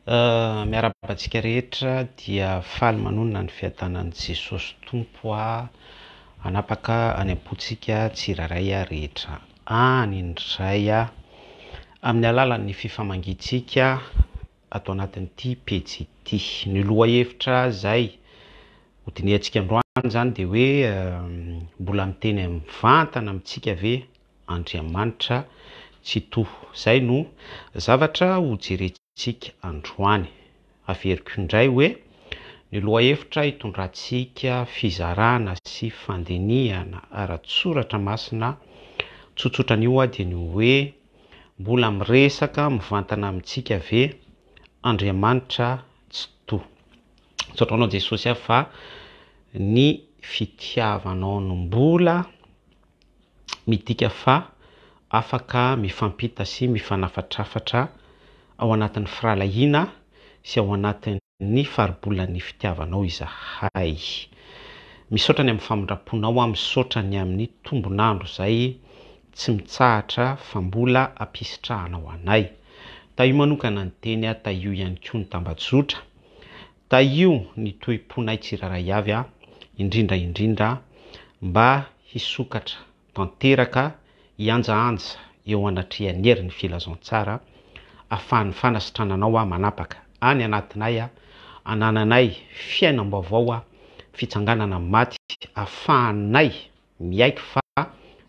Miarabantsika rehetra dia faly manonona ny fiadanan'i Jesosy Tompo anapaka any am-pontsika tsiraray rehetra any indray amin'ny alalan'ny fifamangintsika ato anatin'ity pejy ity. Ny lohahevitra izay hodiniantsika androany zany dia hoe mbola miteny mivantana amintsika ve Andriamanitra tsy toa. Zay no zavatra hojerentsika androany. Averiko indray hoe ny lohahevitra hitondrantsika fizarana sy fandinihana ara-tsoratra masina tsotsotra an'io dia ny hoe mbola miresaka mivantana amintsika ve Andriamanitra tsy toa. Tsoatranao Jesosy fa ny fitiavanao no mbola midika fa afaka mifampita sy mifanafatrafatra ao anatin'ny firalahiana sy ao anatin'ny faribolan'ny fitiavanao izahay. Misaotrany amin'ny famindraponao misaotrany amin'ny tombonandro izay tsy mitsahatra fa mbola ampisitrahanao anay. Taio manokana ny teny taio ihany koa ny tambazotra. Taio ny toe-ponay tsiraray avy indrindra mba hisokatra tanteraka hianjaanja eo anatrehan'ny herin'ny filazantsara ahafahan'ny fanasitrananao manapaka any anatinay anananay fiainam-baovao fitsanganana maty ahafahanay miaiky fa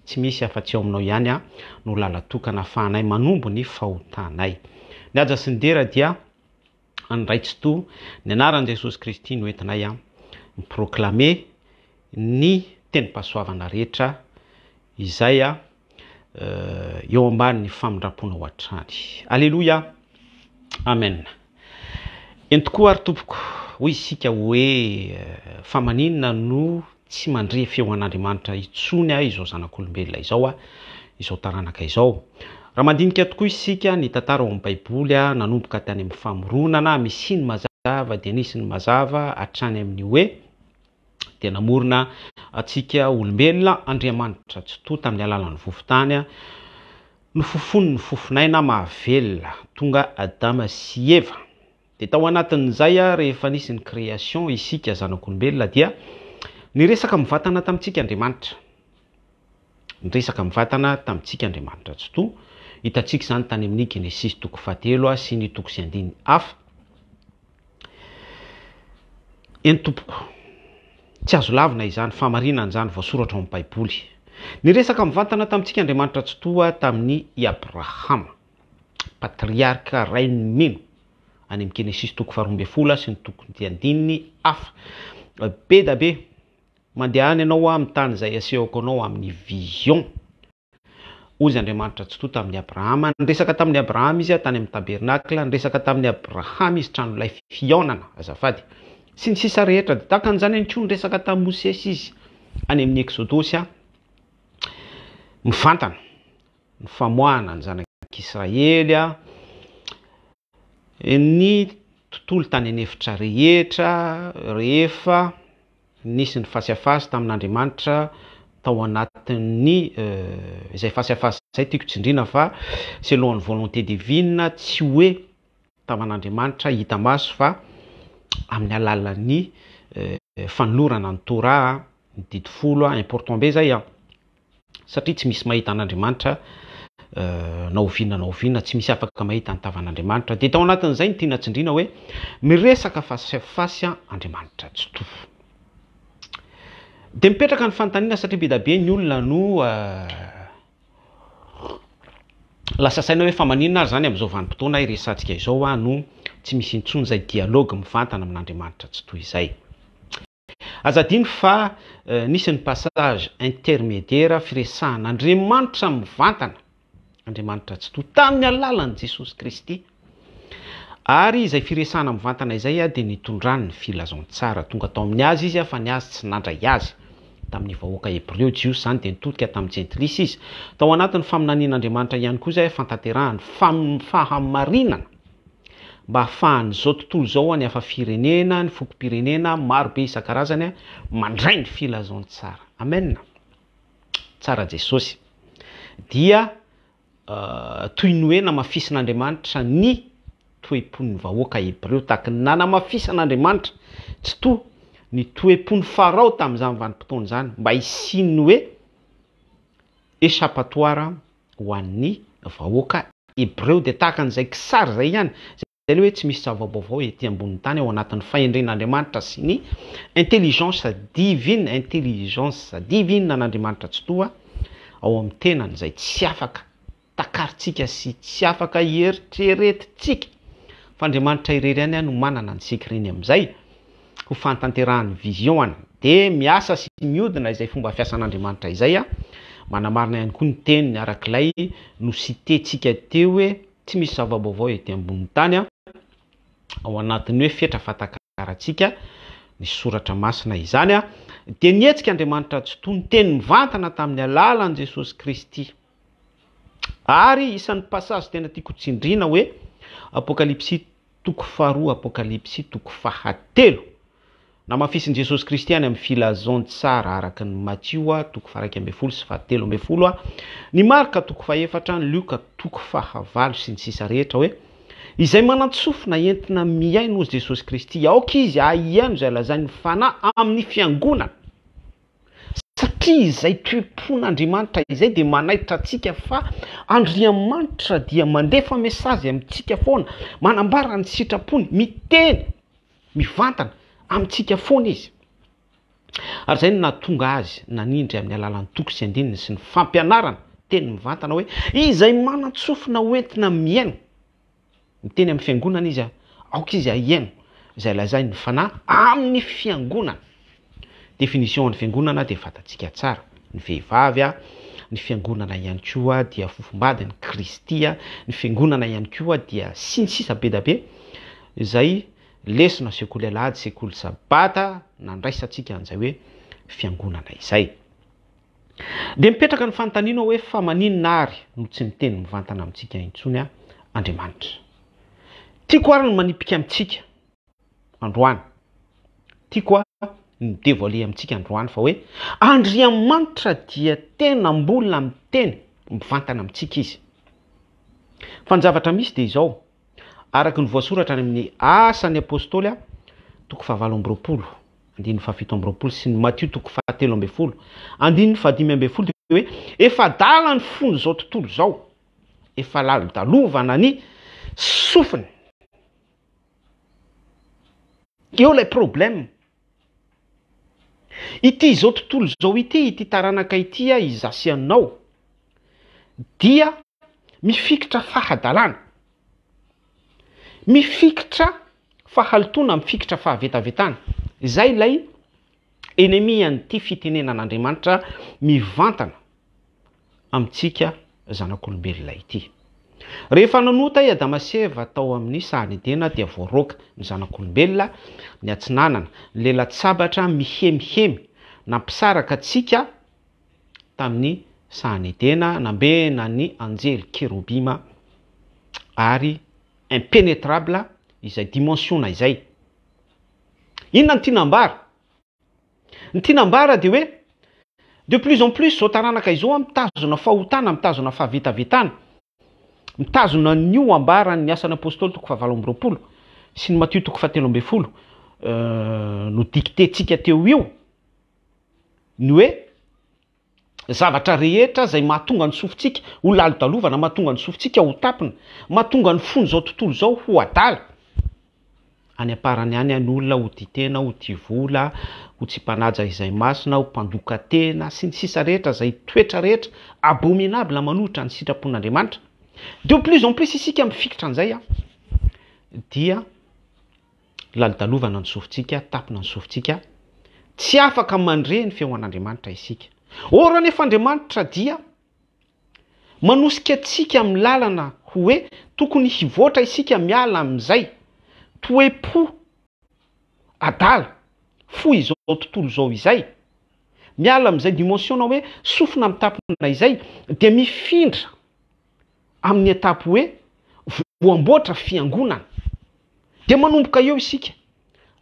tsy misy afa-tsy ao aminao ihany no lalatokana ahafahanay manombo ny fahotanay. Ny aja sy ny dera dia andraitsy to ny anaran'i Jesosy Kristy no entinay miproklame ny tenim-pahasoavana rehetra izay eo ambanin'ny famindrapona ao hatrany. Alleluia. Amen. Eny tokoa ary tompoko hoy isika hoe fa maninona no tsy mandre feo an'Andriamanitra itsony izao zanak'olombelona izao taranaka izao. Raha mandinika tokoa isika ny tantara ao amin'ny Baiboly nanomboka tany amin'ny famoronana misy ny mazava dia nisy ny mazava hatrany amin'ny hoe dia namorona atsika olombelona Andriamanitra tsy toa tamin'ny alalan'ny vovotany nofofony ny fofonaina mahavelona tonga Adama sy Eva. Dia tao anatin'izay rehefa nisy ny création isika zanak'olombelona dia niresaka mivantana tamintsika Andriamanitra. Niresaka mivantana tamintsika Andriamanitra tsy toa. Hitantsika izany tany amin'ny Genesis 3 sy ny 9 hafa. Eny tompoko. Tsy azo lavina izany famarinana izany voasoratra ao amin'ny Baiboly. Niresaka mivantana tamintsika Andriamanitra tsy toa tamin'ny Abrahama, patriarka rain'ny mino any amin'ny Genesis 12 sy ny 9 hafa. Be da be mandeha any ianao amin'ny tany izay asehoko anao amin'ny vision. Ozy Andriamanitra tsy toa tamin'ny Abrahama. Niresaka tamin'ny Abrahama izy tany amin'ny tabernakla. Niresaka tamin'ny Abrahama izy tranolay fionana azafady. Sy ny sisa rehetra dia tahaka an'izany ihany koa niresaka tamin'ny Mosesy izy any amin'ny Exodosy mivantana ny famoahana ny zanak'Israely ny tontolo tany anefitra rehefa nisy ny fasy tamin'Andriamanitra tao anatin'ny izay fasy izay tiako tsindrina fa selon ny volonté divine tsy hoe tamin'Andriamanitra hita maso fa amin'ny alalan'ny fanolorana ny Torah ny didy folo important be zay satria tsy misy mahita an'Andriamanitra naoviana tsy misy afaka mahita ny tavan'Andriamanitra. Dia tao anatin'izay ny tiana tsindrina hoe miresaka fasy Andriamanitra tsy toa. Dia mipetraka ny fanontaniana satria be da be ny olona no lasa saina hoe fa maninona ary zany amin'izao vanim-potoana iresantsika izao no tsy misy intsony izay dialogue mivantana amin'Andriamanitra tsy toa izay. Azadiny fa nisy ny passage intermédiaire firesahan'Andriamanitra mivantana Andriamanitra tsy toa tamin'ny alalan'i Jesosy Kristy. Ary izay firesahana mivantana izay dia nitondrany ny filazantsara tonga tao amin'ny azy izy fa ny azy tsy nandray azy tamin'ny vahoaka Hebreo Jios zany dia nitodika tamin'ny Jentilisy izy. Tao anatin'ny faminanian'Andriamanitra ihany koa izay fantanterahany fahamarinana mba ahafahan'izao tontolo izao ny hafa firenena ny fokom-pirenena maro be isan-karazany mandray ny filazantsara. Amen. Tsara Jesosy. Dia toy ny hoe namafisin'Andriamanitra ny toe-pon'ny vahoaka Hebreo tahaka ny nanamafisanaandriamanitra tsy to ny toe-pon'ny Farao tamin'izany vanim-potoana zany mba hisiny hoe échappatoire ho an'ny vahoaka Hebreo dia tahaka an'izay kisary zay ihany zay le hoe tsy misy zava-baovao ety ambonin'ny tany ao anatin'ny fahendren'Andriamanitra sy ny intelligence divine n'Andriamanitra tsy toa ao amin'ny tenany zay tsy afaka takaritsika sy tsy afaka hieritreretintsika fa Andriamanitra irery ihany no manana ny sekreny amin'izay ho fantanterahany vision dia miasa sy miodina izay fomba fiasan'Andriamanitra izay manamarina ihany koa ny teniny arak'ilay no citentsika teo hoe tsy misy zava-baovao ety ambonin'ny tany ao anatin'ny hoe fetra fahatakaratsika ny soratra masina izany dia nietsika Andriamanitra tsy toy ny teny mivantana tamin'ny alalan'i Jesosy Kristy ary isan'ny pasazy tena tiako tsindriana hoe Apokalipsy 2:2 Apokalipsy 2:3 namafisin'i Jesosy Kristy any amin'ny filazon-tsara araka ny Matthieu 2:1 sy 7:10 ny Marka 2:4 ny Luka 2:9 sy ny sisa rehetra hoe izay manantsofina entina miaino ozy Jesosy Kristy aoka izy ahiano izay lazainy fanahy amin'ny fiangonana satria izay toe-pon'Andriamanitra izay dia manaitra antsika fa Andriamanitra dia mandefa mesazy amintsika foana manambara ny sitrapony miteny mivantana amintsika foana izy ary zay no nahatonga azy nanindry amin'ny alalan'ny toko sy andininy sy ny fampianarana teny mivantana hoe izay manantsofina hoentina miaino miteny amin'ny fiangonana izy aoka izy ahiano izay lazainy fanahy amin'ny fiangonana definition ny fiangonana dia fantatsika tsara ny vehivavy ny fiangonana ihany koa dia fofombady ny Kristy ny fiangonana ihany koa dia sy ny sisa be da be izay lesona sekoly alahady sekoly sabata nandraisantsika an'izay hoe fiangonana izay dia mipetraka ny fanontaniana hoe fa maninona ary no tsy miteny mivantana amintsika intsony Andriamanitra tiako ary ny manipika amintsika androany tiako ny dévoiler amintsika androany fa hoe Andriamanitra dia tena mbola miteny mivantana amintsika izy fa ny zavatra misy dia izao araka ny voasoratra any amin'ny asan'ny apôstôly 7:20 7:20 sy ny Matthieu 7:17 5:15 dia hoe efa adala ny fony zao tontolo zao efa ladalovana ny sofiny eo lay problème ity zao tontolo zao ity taranaka ity izasy anao dia mifikitra fahadalana mifikitra fahaltona mifikitra fahavetavetana izay lay ennemi an'ity fitenenan'Andriamanitra mivantana amintsika zanak'olombelona ity rehefa nanota i Adama sy Eva tao amin'ny sahanedena dia voaroka ny zanak'olombelona ny atsinanana ny lelatsabatra mihemihemy nampisaraka atsika tamin'ny sahanedena nambena ny anjely kerobima ary impénétrable izay dimensionna izay inona ny tinambara ny tinambara dia hoe de plus en plus zao taranaka izao mitazona fahotana mitazona fahavetavetana mitazona nio ambaran'ny asan'ny apôstôly 7:20 sy ny Matthieu 7:17 no diktentsika teo io ny hoe zavatra rehetra zay mahatonga ny sofintsika ho lalodalovana mahatonga ny sofintsika ho tapina mahatonga ny fony zao tontolo zao ho adala any aparany any ny olona ho ditena ho tivola ho tsy mpanaja izay masina ho mpandoka tena sy ny sisa rehetra zay toetra rehetra abominable manohitra ny sitrapon'Andriamanitra de plus en plus isika mifikitra an'izay dia lalodalovana ny sofintsika tapina ny sofintsika tsy afaka mandre ny feon'Andriamanitra isika ora nefa Andriamanitra dia manosika atsika amin'ny lalana hoe tokony hivoatra isika miala amin'izay toe-po adala fo izao tontolo zao izay miala amin'izay dimensionna hoe sofina mitapina izay dia mifindra amin'ny etapo hoe voamboatra fiangonana dia manomboka eo isika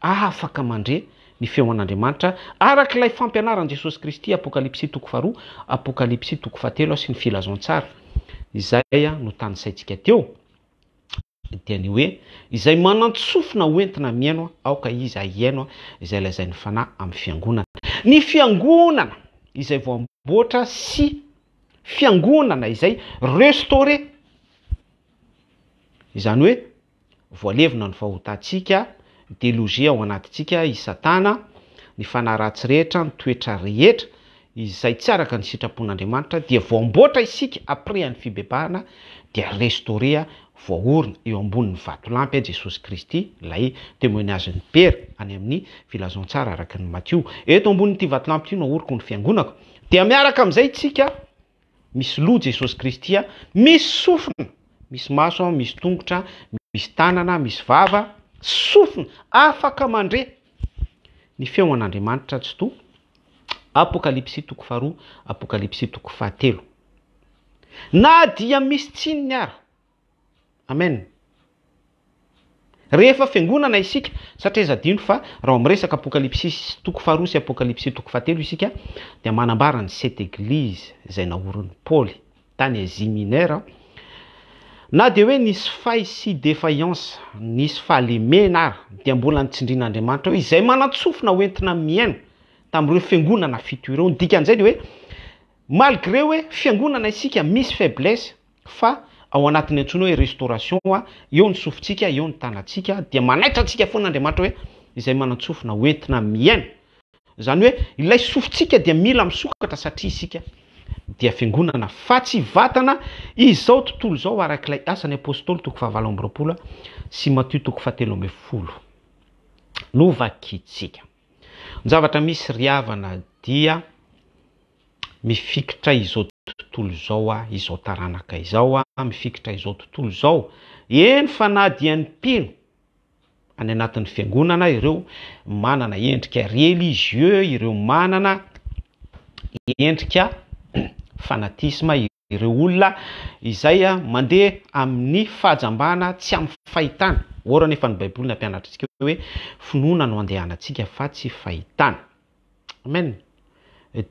afaka mandre ny feon'Andriamanitra arak'ilay fampianaran'i Jesosy Kristy Apokalipsy 2:2 Apokalipsy 2:7 sy ny filazon-tsara izay no tanisaintsika teo dia ny hoe izay manantsofina hoentina miaino aoka izy ahiaino izay lazain'ny fanahy amin'ny fiangonana. Ny fiangonana izay voamboatra sy fiangonana izay restauré, izany hoe voalevina ny fahotantsika, delogia ao anatintsika isatana, ny fanahy ratsy rehetra, ny toetra rehetra izay tsy araka ny sitrapon'Andriamanitra dia voamboatra isika après ny fibebahana dia restauré, voaorina eo ambonin'ny vatolampy Jesosy Kristy, ilay témoignagen'ny Pera any amin'ny filazantsara araka ny Matthieu. Eto ambonin'ity vatolampy ity no aoriko ny fiangonako. Dia miaraka amin'izay tsika misy loha Jesosy Kristy, misy sofina, misy maso, misy tongotra, misy tanana, misy vava, sofina afaka mandre ny feo an'Andriamanitra tsy to. Apokalipsy 2:2, Apokalipsy 2:7. Na dia misy tsinony ara. Amen. Rehefa fiangonana isika, satria zadino fa raha miresaka Apokalipsy 2:2 sy Apokalipsy 2:7 isika dia manambara ny 7 églises izay naorin'i Paoly tany Asie Mineure. Na dia hoe nisy fay sy défaillance, nisy fahalemena ara, dia mbola nitsindrin'Andriamanitra hoe izay manatsofina hoentina miaino tamin'ireo fiangonana fito ireo. Ny dikan'izay dia hoe malgré hoe fiangonana isika misy faiblesse fa ao anatin'ny antsoina hoe restauration, eo ny sofintsika, eo ny tanantsika, dia manaitra antsika foana Andriamanitra hoe izay manatsofina hoentina miaino. Izany hoe ilay sofintsika dia mila misokatra satria isika dia fiangonana fa tsy vatana izao tontolo izao arak'ilay asan'ny apôstôly 7:20 sy Matthieu 7:10. Novakitsika. Ny zavatra misy riavana dia mifikitra izao tontolo izao, izao taranaka izao, mifikitra izao tontolo izao. Eny fa na dia ny mpino any anatin'ny fiangonana, ireo manana endrika religieux, ireo manana endrika fanatisme, ireo olona izay mandeha amin'ny fahajambana tsy amin'ny fahitana. Ora nefa ny Baiboly nampianatritsika hoe finoana no andehanantsika fa tsy fahitana. Amen.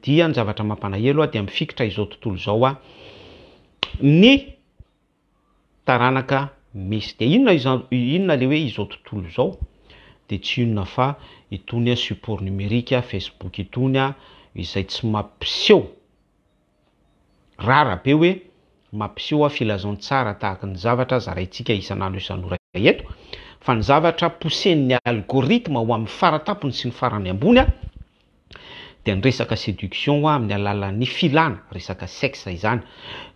Dia ny zavatra mampalahelo dia mifikitra izao tontolo izao ny taranaka misy. Dia inona le hoe izao tontolo izao? Dia tsy inona fa itony support numérique, Facebook itony izay tsy mampiseho rara be hoe mampiseho filazantsara tahaka ny zavatra zaraintsika isan'andro isan'ora eto, fa ny zavatra poussen'ny algorithme ho amin'ny faratampony sy ny farany ambony dia ny resaka séduction amin'ny alalan'ny filana, resaka sexe izany,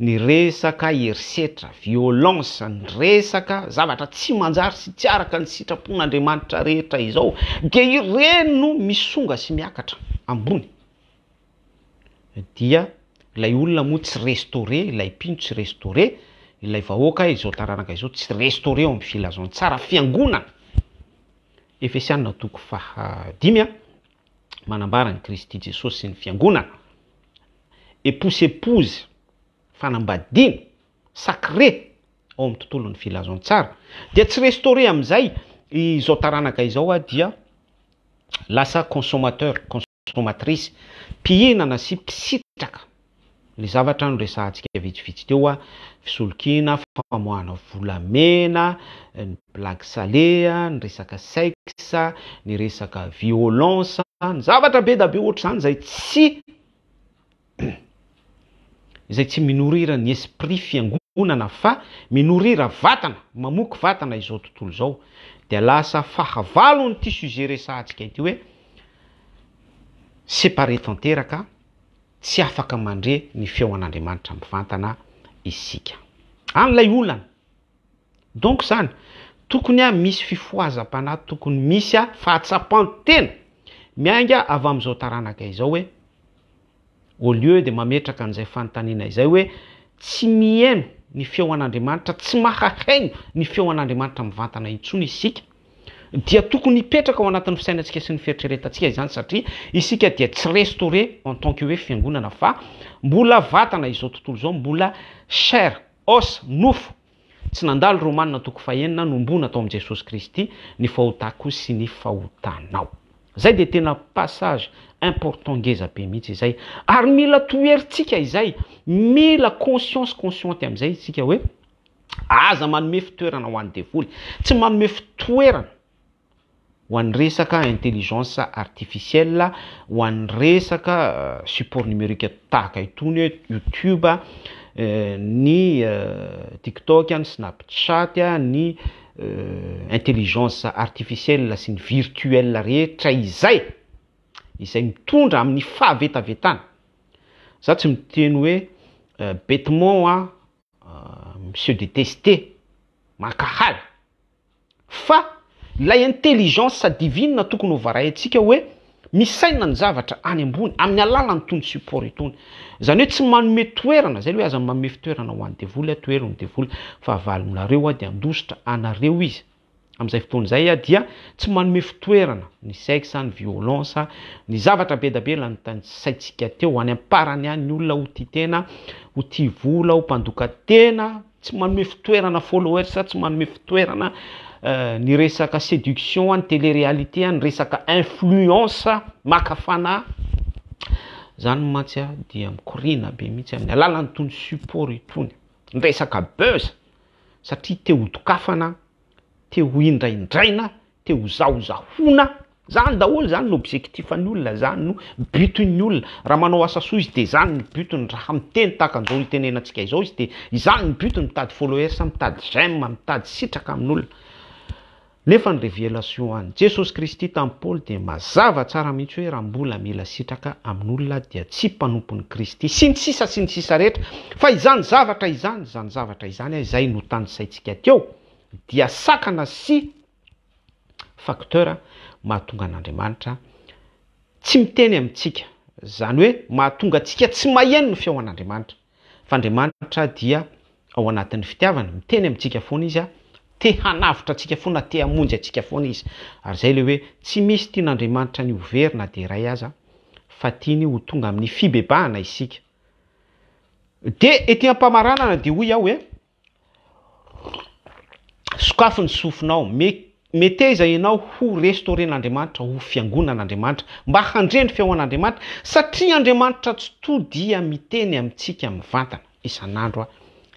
ny resaka herisetra, violence, ny resaka zavatra tsy manjary sy tsy araka ny sitrapon'Andriamanitra rehetra izao, dia ireny no misonga sy miakatra ambony. Dia ilay olona moa tsy restauré, ilay mpino tsy restauré, ilay vahoaka izao taranaka izao tsy restauré ao amin'ny filazantsara fiangonana. Efesiana 2:5 manambara ny Kristy Jesosy sy ny fiangonana. Épouse, fanambadiana, sacré ao amin'ny tontolon'ny filazantsara. Dia tsy restauré amin'izay izao taranaka izao dia lasa consommateur, consommatrice, mpihinana sy mpisitraka ny zavatra no resahantsika vitsivitsy teo, fisolokina, famoahana volamena, ny blague salé, ny resaka sexe, ny resaka violence, ny zavatra be da be ohatr'izany izay tsy minorira ny esprit fiangonana fa minorira vatana, mamoky vatana izao tontolo izao. Dia lasa fahavalo n'ity sujet resahantsika ity hoe séparé tanteraka, tsy afaka mandre ny feo an'Andriamanitra mivantana isika. An'ilay olana. Donc zany, tokony misy fifoazam-panahy, tokony misy fahatsapantena mianga avy amin'izao taranaka izao hoe au lieu de mametraka an'izay fanontaniana izay hoe tsy mihaino ny feo an'Andriamanitra, tsy mahahaino ny feo an'Andriamanitra mivantana intsony isika, dia tokony hipetraka ao anatin'ny fisainantsika sy ny fieritreretantsika izany, satria isika dia tsy restauré en tant que hoe fiangonana fa mbola vatana izao tontolo izao, mbola chair, os, nofo. Tsy nandalo Romanina 9:9 nombona atao amin'i Jesosy Kristy ny fahotako sy ny fahotanao. Zay dia tena passage important ngeza be mihitsy izay, ary mila toheritsika izay, mila consciente amin'izay isika hoe aza manome fitoerana ho an'ny devoly, tsy manome fitoerana ho an'ny resaka intelligence artificielle, ho an'ny resaka support numérique tahaka itony hoe YouTube, ny TikTok, ny Snapchat, ny intelligence artificielle sy ny virtuelle rehetra izay mitondra amin'ny fahavetavetana. Za tsy miteny hoe bêtement monsieur détesté makahaly, fa lay intelligence divine tokony ho varahintsika hoe misaina ny zavatra any ambony amin'ny alalany tony support itony. Zany hoe tsy manome toerana, zay hoe aza manome fitoerana ho an'ny devoly, toerany devoly fa avalinareo dia andositra anareo izy. Amin'izay fotoana izay dia tsy manome fitoerana ny sexe, ny violence, ny zavatra be da be la ny saitsika teo any amparany any ny olona ho tia tena, ho tia vola, ho mpandoka tena, tsy manome fitoerana followers, tsy manome fitoerana ny resaka séduction, ny télé-réalité, ny resaka influence makafana. Zany mantsy dia mikorina be mihitsy amin'ny alalany tony support itony, ny resaka buzz, satria te hodokafana, te ho indraindraina, te ho zahozahona. Zany daholo zany l'objectifan'ny olona, zany no buten'ny olona. Raha manao asa soa izy de zany ny buteny, raha miteny tahaka an'izao itenenantsika izao izy de izany ny buteny, mitady followers, mitady j'aime, mitady sitraka amin'olona. Nefa ny révélation an'i Jesosy Kristy tamin'i Paoly dia mazava tsara mihitsy hoe raha mbola mila sitraka amin'olona dia tsy mpanompon'i Kristy sy ny sisa rehetra, fa izany zavatra izany izay no tanisaitsika teo dia sakana sy facteur mahatonga an'Andriamanitra tsy miteny amintsika. Zany hoe mahatonga antsika tsy maheno ny feo an'Andriamanitra, fa Andriamanitra dia ao anatin'ny fitiavana miteny amintsika foana izy, te hanavitra antsika foana, te hamonjy antsika foana izy. Ary zay le hoe tsy misy tian'Andriamanitra ny overina de iray aza, fa tiany ho tonga amin'ny fibebahana isika. De ety ampamaranana de hoy aho hoe sokafy ny sofinao, meteza ianao ho restauren'Andriamanitra, ho fiangonan'Andriamanitra, mba handreny feo an'Andriamanitra, satria Andriamanitra tsy to dia miteny amintsika mivantana isan'andro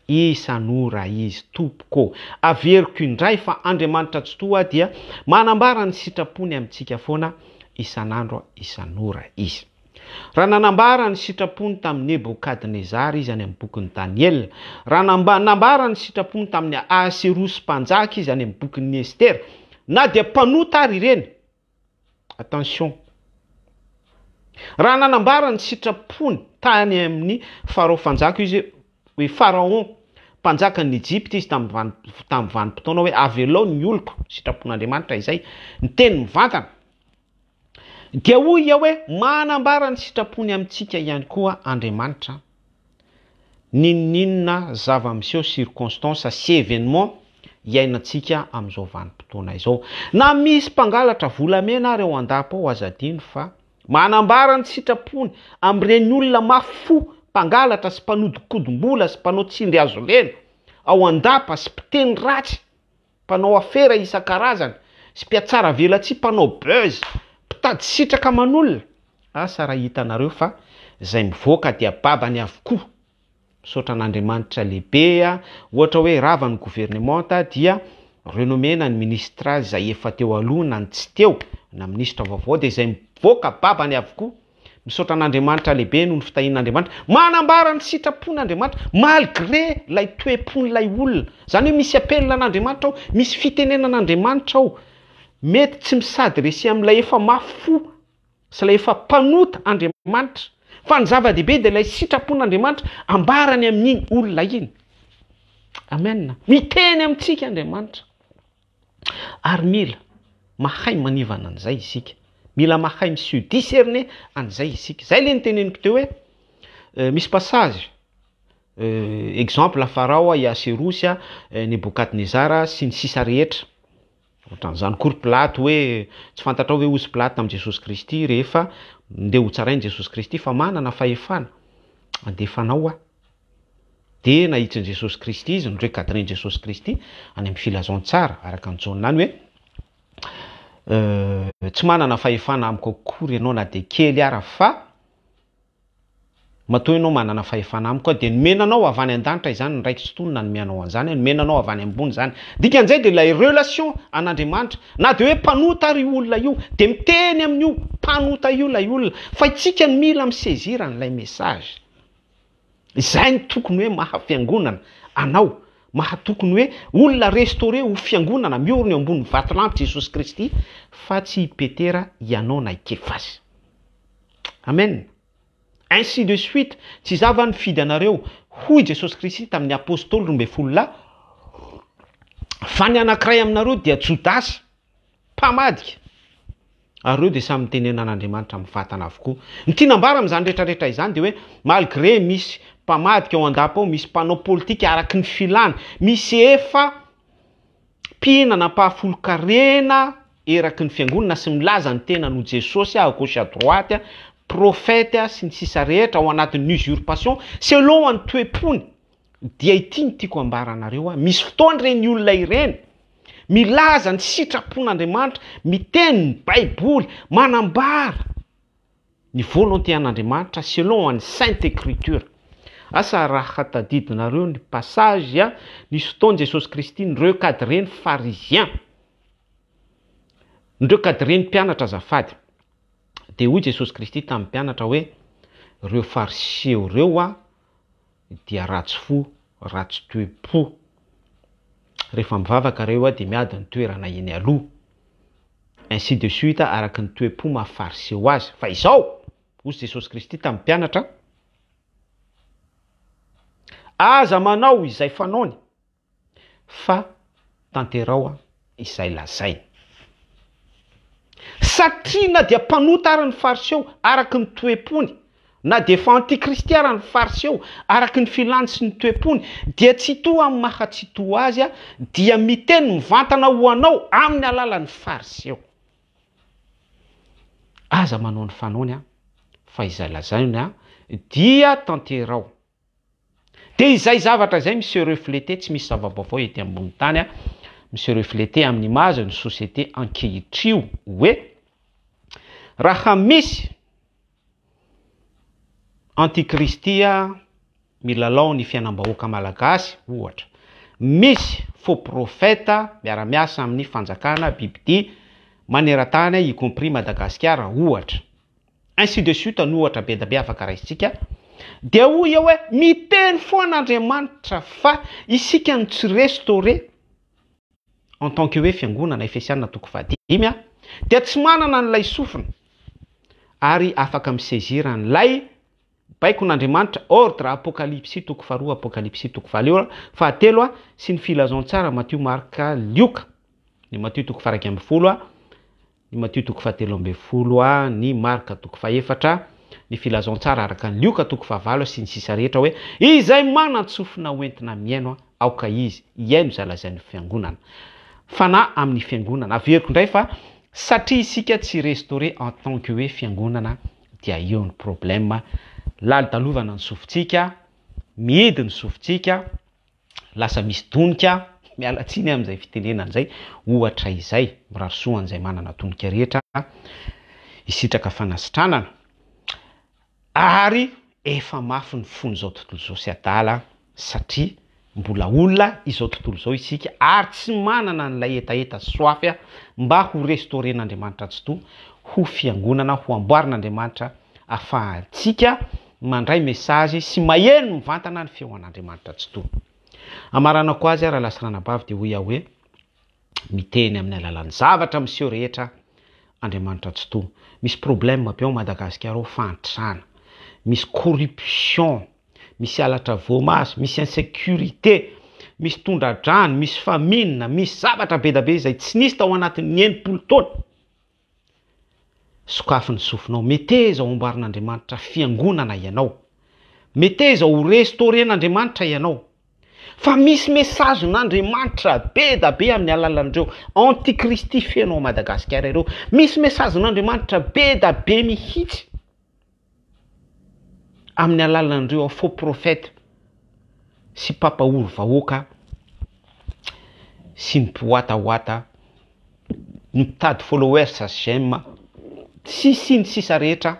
isan'ora izy tompoko. Averiko indray fa Andriamanitra tsy to dia manambara ny sitrapony amintsika foana isan'andro isan'ora izy. Raha nanambara ny sitrapony tamin'ny Nebokadnezara izy any amin'ny bokin'ny Daniel, raha nanambara ny sitrapony tamin'ny Ahasverosy mpanjaka izy any amin'ny bokin'ny Ester, na dia mpanota ary ireny. Attention. Raha nanambara ny sitrapony tany amin'ny Farao fanjaka izy hoe Pharaon mpanjakan'ny Egypte izy tamin'ny vanim-potoana hoe avelao ny oloko, sitrapon'Andriamanitra izay ny teny mivantana. Dia hoy hoe manambara ny sitrapony amintsika ihany koa Andriamanitra ninona zava-miseho circonstance sy événement iainantsika amin'izao vanim-potoana izao. Na misy mpangalatra volamena ary ao an-dapa ao aza adino fa manambara ny sitrapony amin'ireny olona mafo, mpangalatra sy mpanodikodim-bola sy mpanao tsindry azo lena ao an-dapa sy mpiteny ratsy, mpanao afera isan-karazany sy mpiatsara velatsia, mpanao buzz, mpitady sitraka aman'olona. Sara hitanareo fa zay mivoaka dia babany avokoa. Misaotra an'Andriamanitra lehibe, ohatra hoe ravan'ny gouvernementa dia renommena ny ministra izay efa teo aloha na ny tsy teo na ministra vaovao dia izay mivoaka babany avokoa. Misaotra an'Andriamanitra lehibe noho ny fitahin'Andriamanitra, manambara ny sitrapon'Andriamanitra malgré lay toe-pon'ilay olona. Zany hoe misy apelina an'Andriamanitra ao, misy fitenenan'Andriamanitra ao, mety tsy misady resy amin'ilay efa mafo sy lay efa mpanota Andriamanitra, fa ny zava-dehibe dia ilay sitrapon'Andriamanitra ambarany amin'iny olona iny. Amen. Miteny amintsika Andriamanitra. Ary mila mahay manivana an'izay isika. Mila mahay monsieur discerner an'izay isika. Zay le niteneniko teo hoe misy passage exemple Farao, Ahasverosy, Nebokadnezara sy ny sisa rehetra. Ohatran'izany kory Pilato hoe tsy fantatra hoe ozy Pilato tamin'i Jesosy Kristy rehefa ndeha ho tsarainy Jesosy Kristy fa manana fahefana andefanao de nahitrin'i Jesosy Kristy izy norekadren'i Jesosy Kristy any amin'ny filazantsara araka ny jaonany hoe tsy manana fahefana amiko akory ianao na de kely ara fa matoa ianao manana fahefana amiko koa dia nomenanao avy any an-danitra izany ny raikitsy tonona nomenao an'izany nomenanao avy any ambony zany dikan'izay dia ilay relation an'Andriamanitra na dia hoe mpanota ary olona io dia miteny amin'io mpanota io ilay olona fa itsika ny mila misezira n'ilay message izay ny tokony hoe mahafiangonana anao mahatokony hoe olona restauré ho fiangonana miorina eo ambony vatolampy Jesosy Kristy fa tsy hipetera ianao na ikefazy. Amen. Ainsi de suite, tsy zava nifidy anareo hoy Jesosy Kristy tamin'ny apôstôly 12 fa ny anankiray aminareo dia Jodasy mpamadika ary ireo dia samy mitenenan'Andriamanitra amin'ny vatana avokoa. Ny tinambara amin'izany rehetrarehetra izany dia hoe malgré misy mpamadika ao an-dapa ao, misy mpanao politika araky ny filana, misy efa mpihinana mpahafolo-karena eraky ny fiangonana sy milaza ny tenan'o Jesosy à gauche à droite, profeta sy ny sisa rehetra ao anatin'ny usurpation selon ny toe-pony dia ity ny tiako ambaranareo misy fotoana ireny olona ireny milaza ny sitrapon'Andriamanitra, miteny ny Baiboly, manambara ny volonté an'Andriamanitra selon ny Sainte Écriture. Asa raha tadidinareo ny passage nisy fotoana Jesosy Kristy nireo cadreny pharisien, nireo cadreny mpianatra azafady. Dia hoy Jesosy Kristy tamin'ny mpianatra hoe reo fariseo reo dia ratsy fo, ratsy toe-po. Rehefa mivavaka reo dia miady ny toerana eny aloha. Ainsi de suite araky ny toe-po mahafariseo azy. Fa izao, hoy Jesosy Kristy tamin'ny mpianatra, aza manao izay fanaony fa tanterao izay lazainy. Satria na dia mpanota ara ny fariseo araky ny toe-pony, na dia efa antikristy ara ny fariseo araky ny filany sy ny toe-pony, dia tsy toa amin'ny mahatsy toa azy dia miteny mivantana ho anao amin'ny alalan'ny fariseo. Aza manao ny fanaony fa izay lazainy dia tanterao. Dia izay zavatra izay misy reflété, tsy misy zava-baovao ety ambony tany misy reflété amin'ny image ny société ankehitrio hoe raha misy antikristy milalao ny fiainam-bahoaka malagasy ohatra, misy faux prophète miara-miasa amin'ny fanjakana bibidia maneran-tany y compris Madagasikara ohatra, ainsi de suite ny ohatra be da be afaka raisitsika. Dia hoy hoe miteny foan'Andriamanitra fa isika ny tsy restauré en tant que hoe fiangonana Efesiana 5 dia tsy manana n'ilay sofina ary afaka misezira n'ilay baikon'Andriamanitra ordre apokalypsy 2 apokalypsy 2 sy ny filazantsara Matthieu, Marka, Luka, ny Matthieu 1 ny Matthieu 7 ny Marka 4 ny filazantsara araka ny Luka 9 sy ny sisa rehetra hoe izay manan-tsofina hoentina miaino aoka izy iaino zalazain'ny fiangonana. Fa na amin'ny fiangonana averiko indray fa satria isika tsy restauré en tant que hoe fiangonana dia eo ny problème. Lalidalovana ny sofintsika, mihidy ny sofintsika, lasa misy tonika, mialatsiny amin'izay fitenenana izay ohatra izay mirarosoan'izay manana tonika rehetra isitraka fanasitranana. Ary efa mafy ny fony izao tontolo izao sy adala satria mbola olona izao tontolo izao isika ary tsy manana n'ilay etaeta soafy mba ho restauren'Andriamanitra tsy to ho fiangonana ho amboarin'Andriamanitra ahafahantsika mandray message sy maheno mivantana ny feo an'Andriamanitra tsy to. Amaranako azy raha lasirana-bavy dia hoy hoe miteny amin'ny alalan'ny zavatra miseho rehetra Andriamanitra tsy to. Misy problème be ao Madagasikara ao fantrana, misy corruption, misy alatra vomaso, misy insécurité, misy tondradrano, misy famine, misy zavatra be da be izay tsy nisy tao anatin'ny 90 taona. Sokafin'ny sofinao, meteza ho amboarin'Andriamanitra fiangonana ianao, meteza ho restauren'Andriamanitra ianao. Fa misy message n'Andriamanitra be da be amin'ny alalan'ireo antikristy feno Madagasikara ireo. Misy message n'Andriamanitra be da be mihitsy amin'ny alalan'ireo faux prophète sy mpampaoro vahoaka sy ny mpihoatahoata, ny mpitady followers sy j'aime sy ny sisa rehetra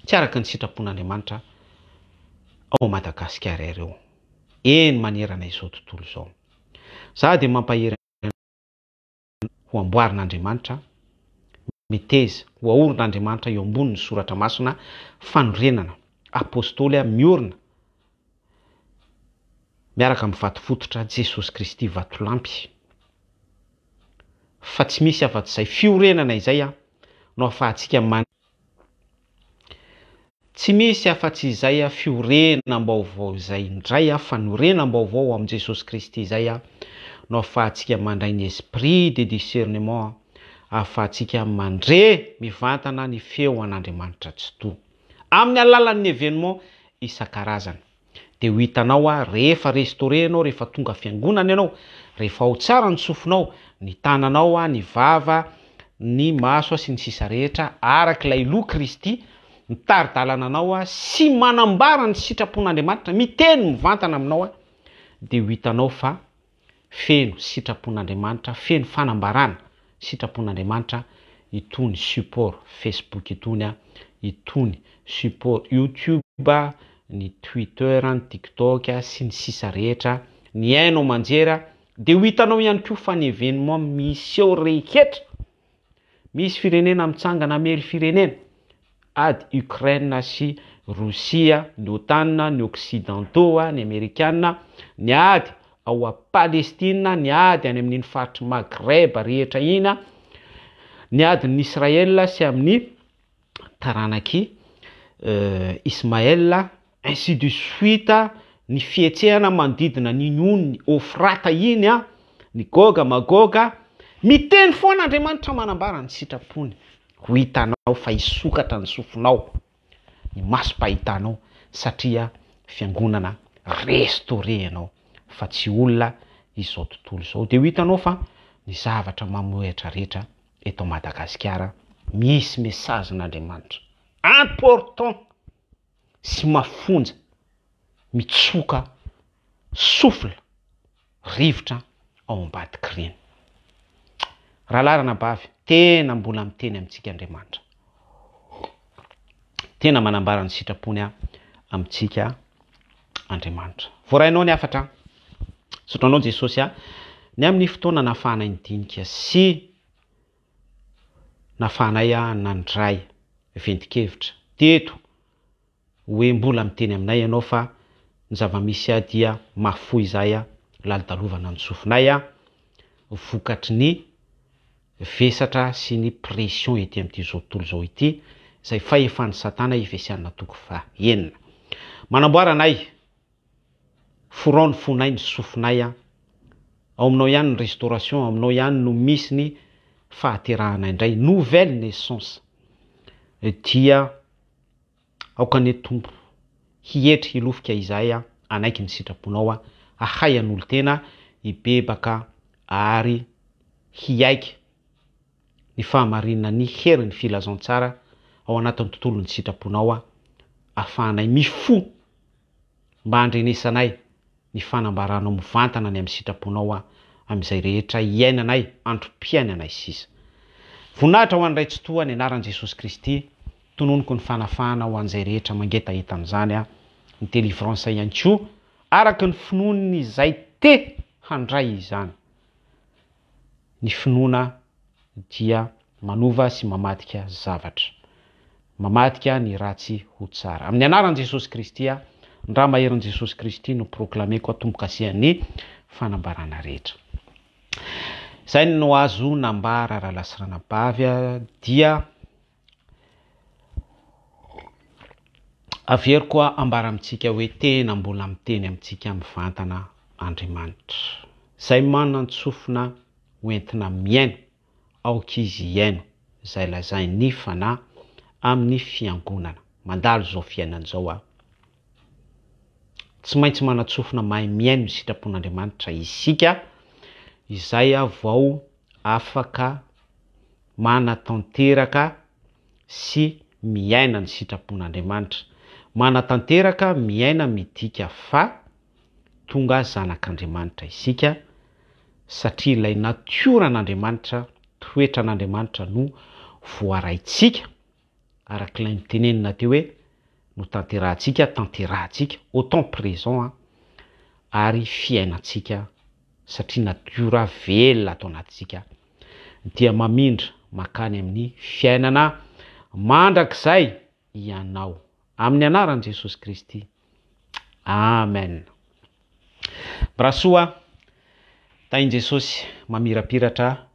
tsy araka ny sitrapon'Andriamanitra ao Madagasikara ireo. Eny manerana izao tontolo izao. Za dia mampahery ho amboarin'Andriamanitra, miteza ho aorin'Andriamanitra eo ambonin'ny soratra masina fanorenana apôstôly miorina miaraka amin'ny vato fototra Jesosy Kristy vatolampy. Fa tsy misy afa-tsy fiorenana izay no ahafahantsika tsy misy afa-tsy izay fiorenam-baovao izay indray fanorenam-baovao amin'ny Jesosy Kristy izay no ahafahantsika mandray ny esprit de discernement, ahafahantsika mandre mivantana ny feo an'Andriamanitra tsy to amin'ny alalan'ny événement isan-karazany. Dia ho hitanao rehefa restauré ianao, rehefa tonga fiangonana ianao, rehefa ao tsara ny sofinao, ny tananao, ny vava, ny maso sy ny sisa rehetra arak'ilay loha Kristy mitaridalana anao sy manambara ny sitrapon'Andriamanitra, miteny mivantana aminao dia ho hitanao fa feno sitrapon'Andriamanitra, feno fanambarana sitrapon'Andriamanitra itony support Facebook itony, itony support YouTube, ny Twitter, ny TikTok sy ny sisa rehetra, ny hainao manjera. Dia ho hitanao ihany koa fa ny événement misy eo rehetra. Misy firenena mitsangana mely firenena ady Ukraine sy Rosia, ny OTAN, ny Occidentaux, ny Amerikana, ny ady ao Palestine, ny ady any amin'iny faritry Maghreb rehetra iny, ny ady ny Israël sy amin'ny taranaky Ismaël, ainsi de suite. Ny fietsehana manodidina ny Eufrata iny, ny Goga Magoga, miteny foana Andriamanitra manambara ny sitrapony. Ho hitanao fa isokatra ny sofinao, ny masom-pahitanao satria fiangonana restauré ianao fa tsy olona izao tontolo izao. Dia ho hitanao fa ny zavatra mamoetra rehetra eto Madagasikara misy mesazin'Andriamanitra important sy mafonja mitsoka sofla rivotra ao ambadiky reny. Rahalarana bavy, tena mbola miteny amintsika Andriamanitra, tena manambara ny sitrapony amintsika Andriamanitra. Voarainao ny afatra, sotranao Jesosy ny amin'ny fotoana nafahanay nidinika sy nafahanay nandray ventikevitra teto hoe mbola miteny aminay ianao fa ny zava-misy dia mafoy izay lalidalovana ny sofinay vokatry ny vesatra sy ny pression ety amin'ity zao tontolo zao ity izay fahefan'ny Satana Efesianina toko faha 9. Manamboara anay, forao ny fonay ny sofinay, ao aminao ihany ny restauration, ao aminao ihany no misy ny fahaterahana indray, nouvelle naissance. Dia aokany tompo hietry hilofika izay anaiky ny sitraponao, ahay an'olo tena hibebaka ary hiaiky ny fahamarinana ny herin'ny filazantsara ao anatin'ny tontolon'ny sitraponao, ahafahanay mifo mba handrenesanay ny fanambaranao mivantana ny amin'ny sitraponao amin'izay rehetra iainanay, androm-piainanay sisa. Voninahitra ho an'iray tsy toa ny anaran'i Jesosy Kristy, tononoko ny fanafahana ho an'izay rehetra mangetaheta amin'izany ny délivrance ihany koa araky ny finoany izay te handray izany. Ny finoana dia manova sy mamadika zavatra, mamadika ny ratsy ho tsara. Amin'ny anaran'i Jesosy Kristy, ny raha maherin' Jesosy Kristy no proklameko tombo-kasihan'ny fanambarana rehetra. Izay no azo nambara raha lasirana bavy dia averiko ambara amintsika hoe tena mbola miteny amintsika mivantana Andriamanitra. Izay manan-tsofina hoentina miaino aokizy iaino izay lazainy fanahy amin'ny fiangonana. Mandalo zao fiainana zao tsy maintsy manan-tsofina mahay miaino ny sitrapon'Andriamanitra isika izay vao afaka manatanteraka sy miaina ny sitrapon'Andriamanitra, manatanteraka miaina midika fa tonga zanak'Andriamanitra isika satria ilay natioran'Andriamanitra, toetran'Andriamanitra no voaraitsika arak'ilay nitenenina teo hoe no tanterahantsika au temps présent ary fiainantsika satria natiora velona atao anatintsika dia mamindra makany amin'ny fiainana mandrakizay ianao amin'ny anaran'i Jesosy Kristy. Amen. Brasoa, tahin Jesosy mamirapiratra